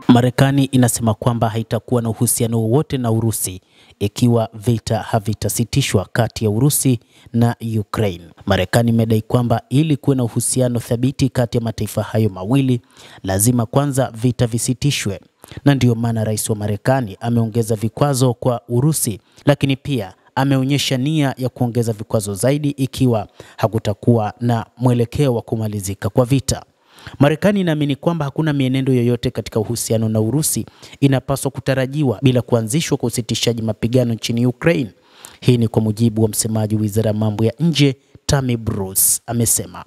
Marekani inasema kwamba haitakuwa na uhusiano wowote na Urusi ikiwa vita havitasitishwa kati ya Urusi na Ukraine. Marekani imedai kwamba ili kuwe na uhusiano thabiti kati ya mataifa hayo mawili, lazima kwanza vita visitishwe. Na ndiyo maana rais wa Marekani ameongeza vikwazo kwa Urusi, lakini pia ameonyesha nia ya kuongeza vikwazo zaidi ikiwa hakutakuwa na mwelekeo wa kumalizika kwa vita. Marekani inaamini kwamba hakuna mienendo yoyote katika uhusiano na Urusi inapaswa kutarajiwa bila kuanzishwa kwa usitishaji mapigano nchini Ukraine. Hii ni kwa mujibu wa msemaji wa Wizara ya Mambo ya Nje Tammy Bruce. Amesema,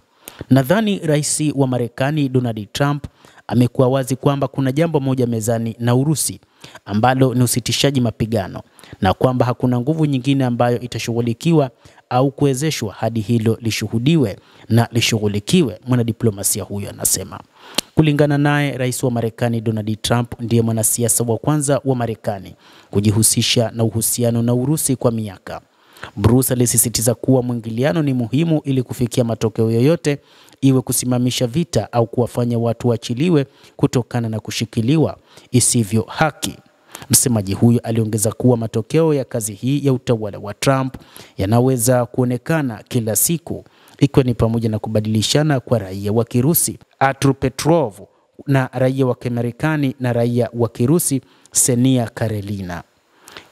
nadhani rais wa Marekani Donald Trump amekuwa wazi kwamba kuna jambo moja mezani na Urusi ambalo ni usitishaji mapigano, na kwamba hakuna nguvu nyingine ambayo itashughulikiwa au kuwezeshwa hadi hilo lishuhudiwe na lishughulikiwe, mwanadiplomasia huyo anasema. Kulingana naye, rais wa Marekani Donald Trump ndiye mwanasiasa wa kwanza wa Marekani kujihusisha na uhusiano na Urusi kwa miaka. Bruce alisisitiza kuwa mwingiliano ni muhimu ili kufikia matokeo yoyote, iwe kusimamisha vita au kuwafanya watu waachiliwe kutokana na kushikiliwa isivyo haki. Msemaji huyo aliongeza kuwa matokeo ya kazi hii ya utawala wa Trump yanaweza kuonekana kila siku, ikiwa ni pamoja na kubadilishana kwa raia wa Kirusi Artur Petrov na raia wa Kimarekani na raia wa Kirusi Senia Karelina.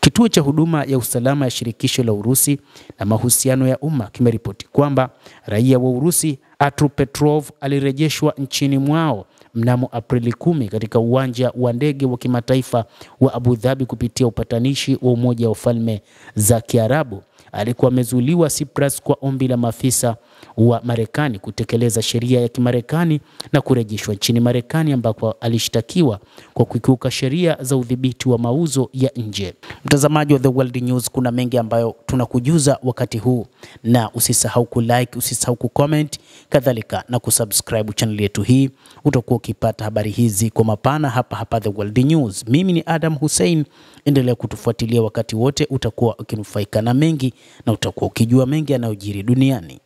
Kituo cha huduma ya usalama ya shirikisho la Urusi na mahusiano ya umma kimeripoti kwamba raia wa Urusi Artur Petrov alirejeshwa nchini mwao mnamo Aprili 10 katika uwanja wa ndege wa kimataifa wa Abu Dhabi kupitia upatanishi wa Umoja wa Falme za Kiarabu. Alikuwa amezuiliwa Cyprus kwa ombi la maafisa wa Marekani kutekeleza sheria ya Kimarekani na kurejeshwa nchini Marekani, ambako alishtakiwa kwa kukiuka sheria za udhibiti wa mauzo ya nje. Mtazamaji wa The World News, kuna mengi ambayo tunakujuza wakati huu, na usisahau kulike, usisahau kucomment, kadhalika na kusubscribe channel yetu hii. Utakuwa ukipata habari hizi kwa mapana hapa The World News. Mimi ni Adam Hussein, endelea kutufuatilia wakati wote, utakuwa ukinufaika na mengi na utakuwa ukijua mengi yanayojiri duniani.